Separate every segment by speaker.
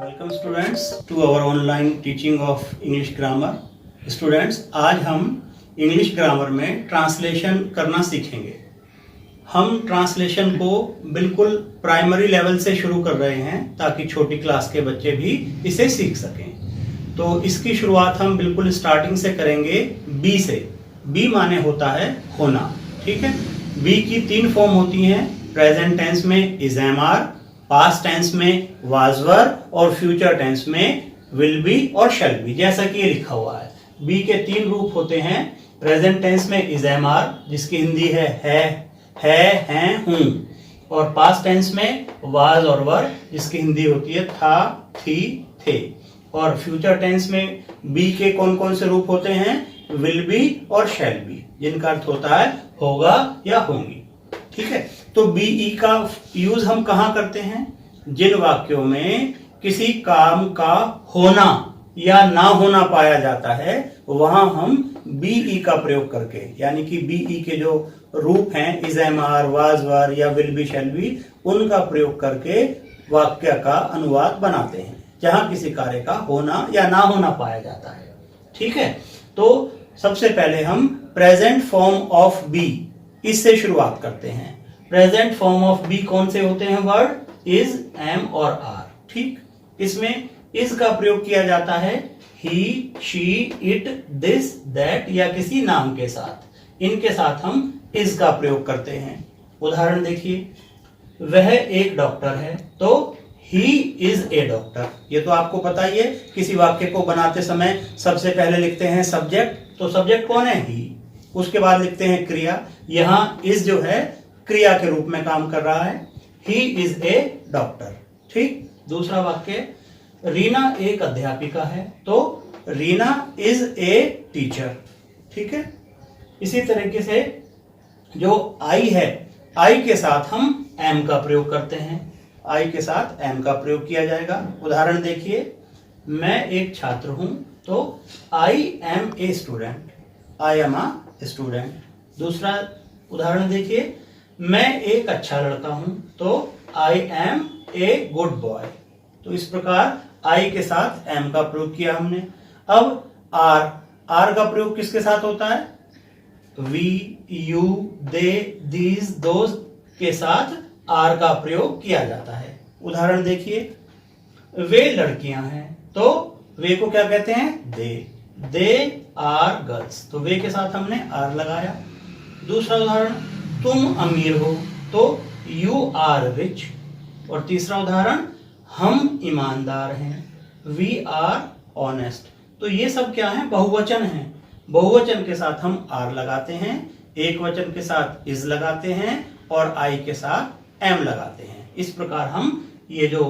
Speaker 1: Welcome students to our online teaching of English grammar. Students, आज हम English grammar में translation करना सीखेंगे। हम ट्रांसलेशन को बिल्कुल प्राइमरी लेवल से शुरू कर रहे हैं ताकि छोटी क्लास के बच्चे भी इसे सीख सकें। तो इसकी शुरुआत हम बिल्कुल स्टार्टिंग से करेंगे बी से। बी माने होता है होना, ठीक है। बी की तीन फॉर्म होती हैं, प्रेजेंट टेंस में is am are, past tense में वाज वर और फ्यूचर टेंस में विल बी और शैल बी, जैसा कि ये लिखा हुआ है। बी के तीन रूप होते हैं। प्रेजेंट टेंस में इज एम आर, जिसकी हिंदी है, हैं, हूं, और पास्ट टेंस में वाज और वर, जिसकी हिंदी होती है था, थी, थे। और फ्यूचर टेंस में बी के कौन कौन से रूप होते हैं? विल बी और शैल बी, जिनका अर्थ होता है होगा या होंगी, ठीक है। तो बीई का यूज हम कहां करते हैं? जिन वाक्यों में किसी काम का होना या ना होना पाया जाता है वहां हम बीई का प्रयोग करके, यानी कि बीई के जो रूप हैं is am are, was were या विल बी, शैल बी, उनका प्रयोग करके वाक्य का अनुवाद बनाते हैं जहां किसी कार्य का होना या ना होना पाया जाता है, ठीक है। तो सबसे पहले हम प्रेजेंट फॉर्म ऑफ बी, इससे शुरुआत करते हैं। प्रेजेंट फॉर्म ऑफ बी कौन से होते हैं? वर्ड इज, एम और आर, ठीक। इसमें इज का प्रयोग किया जाता है ही, शी, इट, दिस, दैट या किसी नाम के साथ। इनके साथ हम इज का प्रयोग करते हैं। उदाहरण देखिए, वह एक डॉक्टर है, तो ही इज ए डॉक्टर। ये तो आपको पता ही है, किसी वाक्य को बनाते समय सबसे पहले लिखते हैं सब्जेक्ट, तो सब्जेक्ट कौन है? ही। उसके बाद लिखते हैं क्रिया। यहां इज जो है क्रिया के रूप में काम कर रहा है, ही इज ए डॉक्टर, ठीक। दूसरा वाक्य, रीना एक अध्यापिका है, तो रीना इज ए टीचर, ठीक है। इसी तरीके से जो आई है, आई के साथ हम एम का प्रयोग करते हैं। आई के साथ एम का प्रयोग किया जाएगा। उदाहरण देखिए, मैं एक छात्र हूं, तो I am a student, I am a student. दूसरा उदाहरण देखिए, मैं एक अच्छा लड़का हूं, तो I am a good boy. तो इस प्रकार आई के साथ एम का प्रयोग किया हमने। अब आर, आर का प्रयोग किसके साथ होता है? We, you, they, these, those के साथ आर का प्रयोग किया जाता है। उदाहरण देखिए, वे लड़कियां हैं, तो वे को क्या कहते हैं? दे आर गर्ल्स, तो वे के साथ हमने आर लगाया। दूसरा उदाहरण, तुम अमीर हो, तो यू आर रिच। और तीसरा उदाहरण, हम ईमानदार हैं, वी आर ऑनेस्ट। तो ये सब क्या है? बहुवचन है। बहुवचन के साथ हम आर लगाते हैं, एक वचन के साथ इज लगाते हैं और आई के साथ एम लगाते हैं। इस प्रकार हम ये जो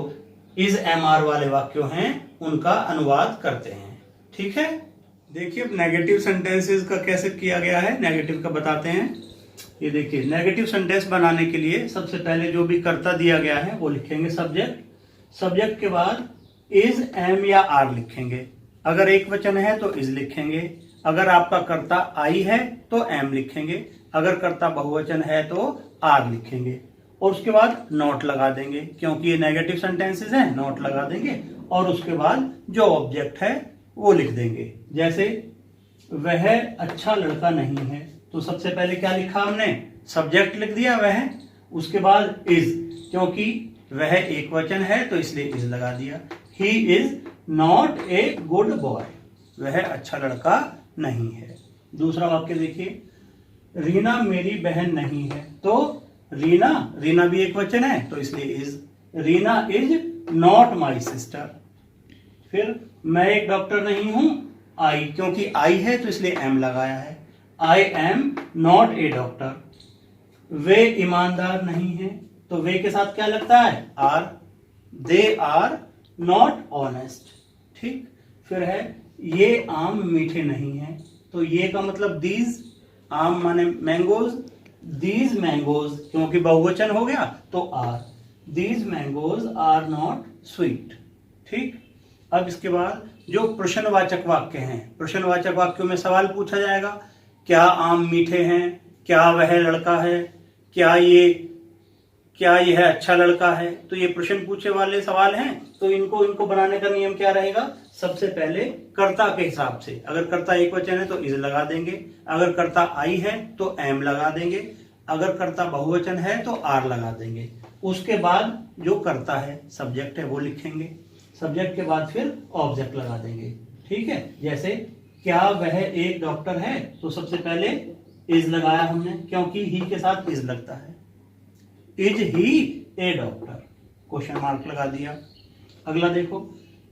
Speaker 1: इज एम आर वाले वाक्यों हैं उनका अनुवाद करते हैं, ठीक है। देखिए नेगेटिव सेंटेंसेस का कैसे किया गया है, नेगेटिव का बताते हैं। ये देखिए, नेगेटिव सेंटेंस बनाने के लिए सबसे पहले जो भी कर्ता दिया गया है वो लिखेंगे सब्जेक्ट। सब्जेक्ट के बाद इज, एम या आर लिखेंगे। अगर एक वचन है तो इज लिखेंगे। अगर आपका कर्ता आई है तो एम लिखेंगे। अगर कर्ता बहुवचन है तो आर लिखेंगे और उसके बाद नॉट लगा देंगे, क्योंकि ये नेगेटिव सेंटेंसेस हैं, नॉट लगा देंगे। और उसके बाद जो ऑब्जेक्ट है वो लिख देंगे। जैसे वह अच्छा लड़का नहीं है, तो सबसे पहले क्या लिखा हमने? सब्जेक्ट लिख दिया वह, उसके बाद इज, क्योंकि वह एक वचन है तो इसलिए इज लगा दिया। He is not a good boy, वह अच्छा लड़का नहीं है। दूसरा वाक्य देखिए, रीना मेरी बहन नहीं है, तो रीना भी एक वचन है तो इसलिए is. Reena is not my sister. फिर मैं एक डॉक्टर नहीं हूं, आई, क्योंकि आई है तो इसलिए एम लगाया है, I am not a doctor. वे ईमानदार नहीं है, तो वे के साथ क्या लगता है? Are. They are not honest, ठीक। फिर है, ये आम मीठे नहीं है, तो ये का मतलब दीज, आम माने मैंगोज, दीज मैंगोज, क्योंकि बहुवचन हो गया तो are. These mangoes are not sweet, ठीक। अब इसके बाद जो प्रश्नवाचक वाक्य हैं, प्रश्नवाचक वाक्यों में सवाल पूछा जाएगा, क्या आम मीठे हैं, क्या वह लड़का है, क्या ये क्या यह अच्छा लड़का है? तो ये प्रश्न पूछे वाले सवाल हैं, तो इनको बनाने का नियम क्या रहेगा? सबसे पहले कर्ता के हिसाब से, अगर कर्ता एक वचन है तो इज लगा देंगे, अगर कर्ता आई है तो एम लगा देंगे, अगर कर्ता बहुवचन है तो आर लगा देंगे। उसके बाद जो कर्ता है, सब्जेक्ट है, वो लिखेंगे। सब्जेक्ट के बाद फिर ऑब्जेक्ट लगा देंगे। ठीक है, जैसे क्या वह एक डॉक्टर है, तो सबसे पहले इज लगाया हमने, क्योंकि ही के साथ इज लगता है। Is he A doctor, question mark लगा दिया। अगला देखो,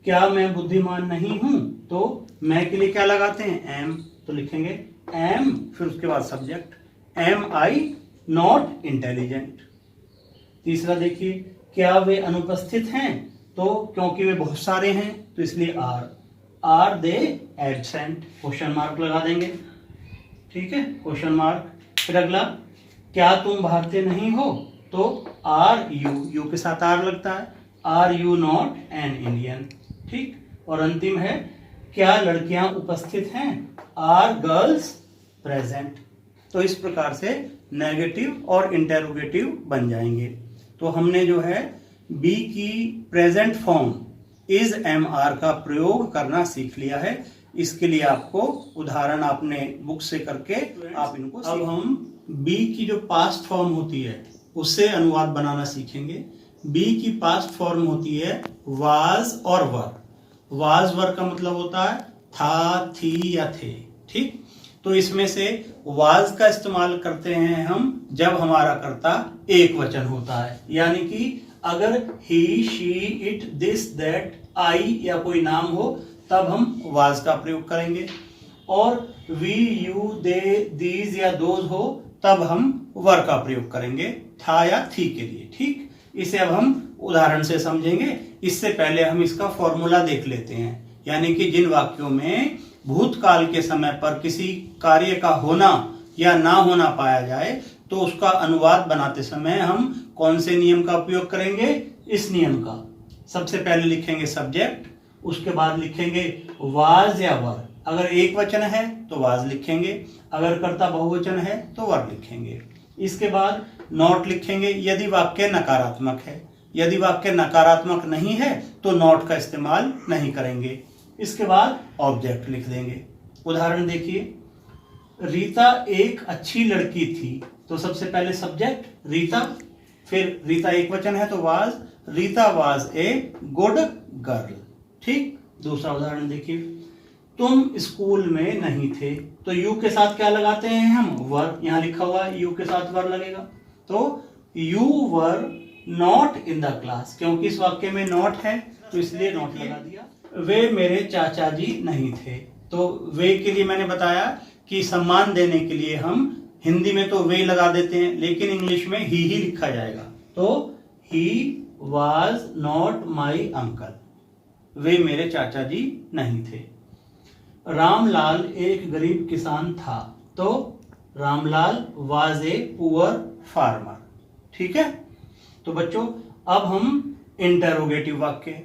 Speaker 1: क्या मैं बुद्धिमान नहीं हूं, तो मैं के लिए क्या लगाते हैं? एम, तो लिखेंगे एम, फिर उसके बाद subject, am I not intelligent. तीसरा देखिए, क्या वे अनुपस्थित हैं, तो क्योंकि वे बहुत सारे हैं तो इसलिए are they absent, question mark लगा देंगे। ठीक है, क्वेश्चन मार्क। फिर अगला, क्या तुम भारतीय नहीं हो, तो आर यू के साथ आर लगता है, are you not an Indian. ठीक, और अंतिम है, क्या लड़कियां उपस्थित हैं, आर गर्ल्स प्रेजेंट। तो इस प्रकार से नेगेटिव और इंटेरोगेटिव बन जाएंगे। तो हमने जो है बी की present form is am are का प्रयोग करना सीख लिया है। इसके लिए आपको उदाहरण आपने बुक से करके आप इनको अब हम बी की जो पास्ट फॉर्म होती है उससे अनुवाद बनाना सीखेंगे। बी की पास्ट फॉर्म होती है वाज और वर। वाज वर का मतलब होता है था, थी या थे। ठीक, तो इसमें से वाज का इस्तेमाल करते हैं हम जब हमारा कर्ता एक वचन होता है, यानी कि अगर ही, शी, इट, दिस, दैट, आई या कोई नाम हो तब हम वाज का प्रयोग करेंगे, और वी, यू, दे, दीज या दोज हो तब हम वर का प्रयोग करेंगे था या थी के लिए। ठीक, इसे अब हम उदाहरण से समझेंगे। इससे पहले हम इसका फॉर्मूला देख लेते हैं, यानी कि जिन वाक्यों में भूतकाल के समय पर किसी कार्य का होना या ना होना पाया जाए तो उसका अनुवाद बनाते समय हम कौन से नियम का उपयोग करेंगे? इस नियम का। सबसे पहले लिखेंगे सब्जेक्ट, उसके बाद लिखेंगे वाज या वर। अगर एक वचन है तो वाज लिखेंगे, अगर कर्ता बहुवचन है तो वर लिखेंगे। इसके बाद नॉट लिखेंगे यदि वाक्य नकारात्मक है, यदि वाक्य नकारात्मक नहीं है तो नॉट का इस्तेमाल नहीं करेंगे। इसके बाद ऑब्जेक्ट लिख देंगे। उदाहरण देखिए, रीता एक अच्छी लड़की थी, तो सबसे पहले सब्जेक्ट रीता, फिर रीता एक वचन है तो was, Rita was a good girl. ठीक, दूसरा उदाहरण देखिए, तुम स्कूल में नहीं थे, तो यू के साथ क्या लगाते हैं हम? वर। यहां लिखा हुआ है यू के साथ वर लगेगा, तो you were not in the class, क्योंकि इस वाक्य में नॉट है तो इसलिए नॉट लगा दिया। वे मेरे चाचा जी नहीं थे, तो वे के लिए मैंने बताया कि सम्मान देने के लिए हम हिंदी में तो वे लगा देते हैं, लेकिन इंग्लिश में ही लिखा जाएगा। तो he was not my uncle, वे मेरे चाचा जी नहीं थे। रामलाल एक गरीब किसान था, तो Ramlal was a poor farmer. ठीक है, तो बच्चों अब हम इंटरोगेटिव वाक्य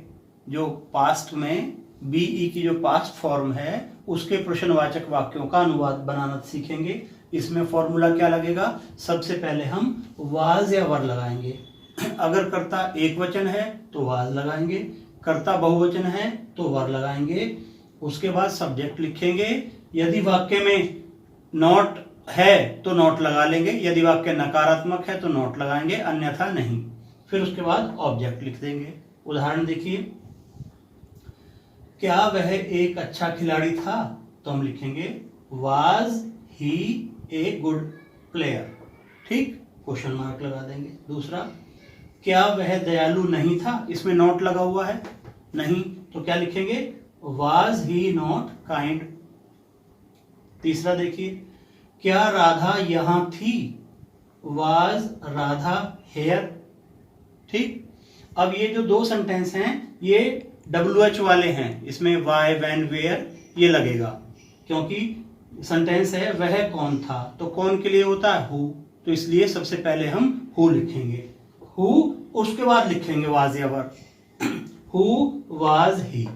Speaker 1: जो पास्ट में बीई की जो पास्ट फॉर्म है उसके प्रश्नवाचक वाक्यों का अनुवाद बनाना सीखेंगे। इसमें फॉर्मूला क्या लगेगा? सबसे पहले हम वाज या वर लगाएंगे। अगर कर्ता एक वचन है तो वाज लगाएंगे, कर्ता बहुवचन है तो वर लगाएंगे। उसके बाद सब्जेक्ट लिखेंगे, यदि वाक्य में नॉट है तो नॉट लगा लेंगे, यदि वाक्य नकारात्मक है तो नॉट लगाएंगे, अन्यथा नहीं। फिर उसके बाद ऑब्जेक्ट लिख देंगे। उदाहरण देखिए, क्या वह एक अच्छा खिलाड़ी था, तो हम लिखेंगे was he a good player. ठीक, क्वेश्चन मार्क लगा देंगे। दूसरा, क्या वह दयालु नहीं था, इसमें नॉट लगा हुआ है नहीं, तो क्या लिखेंगे? Was he not kind. तीसरा देखिए, क्या राधा यहां थी, वाज राधा हेयर। ठीक, अब ये जो दो सेंटेंस हैं ये WH वाले हैं, इसमें वाई, वैन, वेयर ये लगेगा, क्योंकि सेंटेंस है वह कौन था, तो कौन के लिए होता है? हु, तो इसलिए सबसे पहले हम हु लिखेंगे, हु, उसके बाद लिखेंगे वाज या वर। Who was he.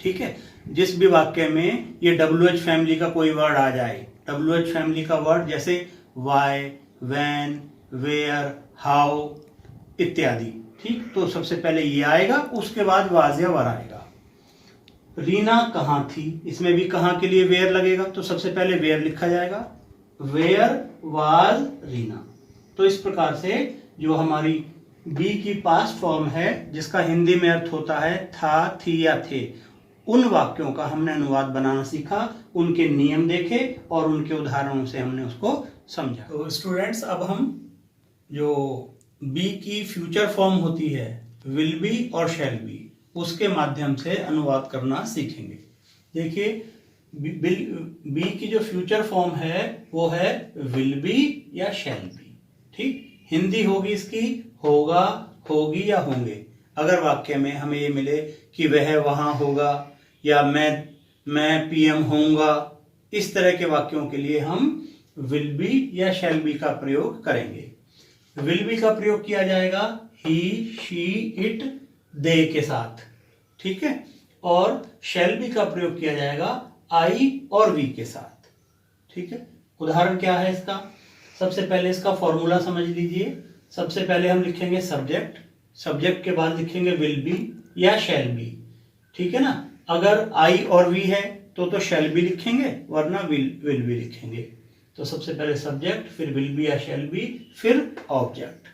Speaker 1: ठीक है, जिस भी वाक्य में ये WH फैमिली का कोई वर्ड आ जाए, WH फैमिली का वर्ड जैसे वाई, वैन, वेयर, हाउ इत्यादि। ठीक, तो सबसे पहले ये आएगा, उसके बाद वाज या वर आएगा। रीना कहाँ थी, इसमें भी कहाँ के लिए वेयर लगेगा, तो सबसे पहले वेयर लिखा जाएगा, वेयर वाज रीना। तो इस प्रकार से जो हमारी बी की पास्ट फॉर्म है, जिसका हिंदी में अर्थ होता है था, थी या थे, उन वाक्यों का हमने अनुवाद बनाना सीखा, उनके नियम देखे और उनके उदाहरणों से हमने उसको समझा। तो स्टूडेंट्स, अब हम जो बी की फ्यूचर फॉर्म होती है, विल बी और शैल बी, उसके माध्यम से अनुवाद करना सीखेंगे। देखिए, बी की जो फ्यूचर फॉर्म है वो है विल बी या शैल बी। ठीक, हिंदी होगी इसकी होगा, होगी या होंगे। अगर वाक्य में हमें ये मिले कि वह वहां होगा या मैं पीएम होऊंगा, इस तरह के वाक्यों के लिए हम विल बी या शैल बी का प्रयोग करेंगे। विल बी का प्रयोग किया जाएगा ही, शी, इट, दे के साथ। ठीक है, और शैल बी का प्रयोग किया जाएगा आई और वी के साथ। ठीक है, उदाहरण क्या है इसका, सबसे पहले इसका फॉर्मूला समझ लीजिए। सबसे पहले हम लिखेंगे सब्जेक्ट, सब्जेक्ट के बाद लिखेंगे विल बी या शैल बी। ठीक है ना, अगर आई और वी है तो शैल बी लिखेंगे, वरना विल बी लिखेंगे। तो सबसे पहले सब्जेक्ट, फिर विल बी या शैल बी, फिर ऑब्जेक्ट।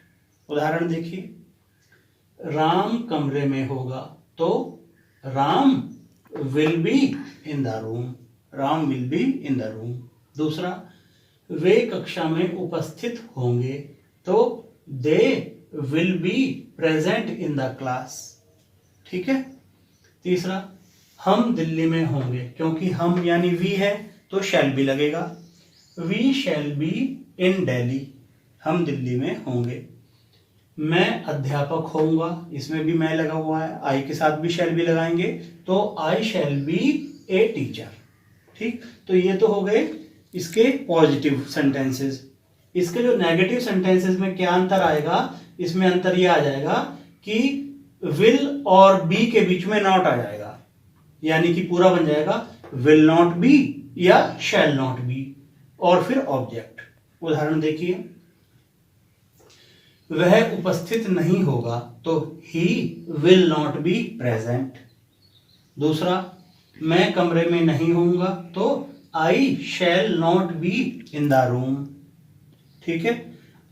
Speaker 1: उदाहरण देखिए, राम कमरे में होगा तो Ram will be in the room, Ram will be in the room. दूसरा, वे कक्षा में उपस्थित होंगे तो they will be present in the class. ठीक है। तीसरा, हम दिल्ली में होंगे, क्योंकि हम यानी वी है तो शैल बी लगेगा, we shall be in Delhi, हम दिल्ली में होंगे। मैं अध्यापक होऊंगा, इसमें भी मैं लगा हुआ है, आई के साथ भी शैल बी लगाएंगे तो I shall be a teacher. ठीक, तो ये तो हो गए इसके पॉजिटिव सेंटेंसेस। इसके जो नेगेटिव सेंटेंसेस में क्या अंतर आएगा, इसमें अंतर ये आ जाएगा कि विल और बी के बीच में नॉट आ जाएगा, यानी कि पूरा बन जाएगा विल नॉट बी या शैल नॉट बी, और फिर ऑब्जेक्ट। उदाहरण देखिए, वह उपस्थित नहीं होगा तो he will not be present. दूसरा, मैं कमरे में नहीं होऊंगा तो I shall not be in the room. ठीक है।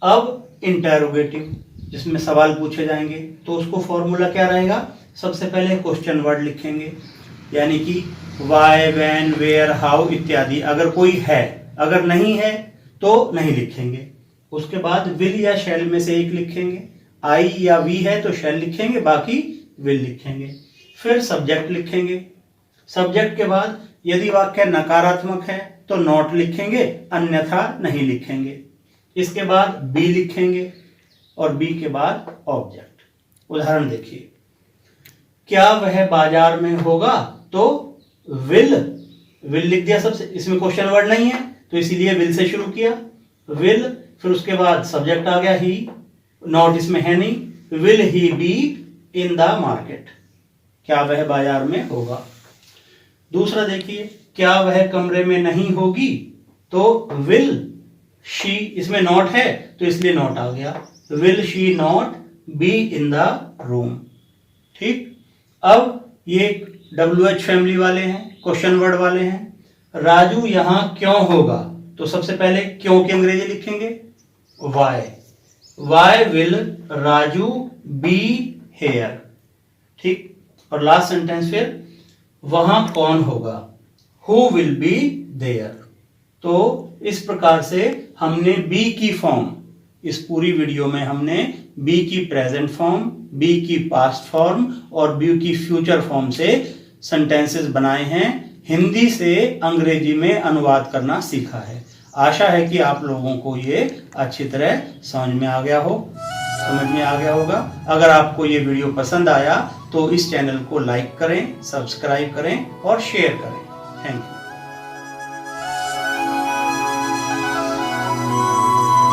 Speaker 1: अब इंटेरोगेटिव, जिसमें सवाल पूछे जाएंगे, तो उसको फॉर्मूला क्या रहेगा, सबसे पहले क्वेश्चन वर्ड लिखेंगे, यानी कि वाई, व्हेन, वेयर, हाउ इत्यादि अगर कोई है, अगर नहीं है तो नहीं लिखेंगे। उसके बाद विल या शैल में से एक लिखेंगे, आई या वी है तो शैल लिखेंगे, बाकी विल लिखेंगे। फिर सब्जेक्ट लिखेंगे, सब्जेक्ट के बाद यदि वाक्य नकारात्मक है तो नॉट लिखेंगे, अन्यथा नहीं लिखेंगे। इसके बाद बी लिखेंगे और बी के बाद ऑब्जेक्ट। उदाहरण देखिए, क्या वह बाजार में होगा तो विल लिख दिया सबसे, इसमें क्वेश्चन वर्ड नहीं है तो इसीलिए विल से शुरू किया, विल, फिर उसके बाद सब्जेक्ट आ गया ही, नॉट इसमें है नहीं, will he B in the market, क्या वह बाजार में होगा। दूसरा देखिए, क्या वह कमरे में नहीं होगी तो विल शी, इसमें नॉट है तो इसलिए नॉट आ गया, will she not be in the room. ठीक, अब ये WH फैमिली वाले हैं, क्वेश्चन वर्ड वाले हैं। राजू यहां क्यों होगा, तो सबसे पहले क्यों की अंग्रेजी लिखेंगे why will Raju be here. ठीक, और लास्ट सेंटेंस फिर वहां कौन होगा, हु विल बी देयर। तो इस प्रकार से हमने बी की फॉर्म, इस पूरी वीडियो में हमने बी की प्रेजेंट फॉर्म, बी की पास्ट फॉर्म और बी की फ्यूचर फॉर्म से सेंटेंसेस बनाए हैं, हिंदी से अंग्रेजी में अनुवाद करना सीखा है। आशा है कि आप लोगों को ये अच्छी तरह समझ में आ गया होगा। अगर आपको ये वीडियो पसंद आया तो इस चैनल को लाइक करें, सब्सक्राइब करें और शेयर करें। Thank you.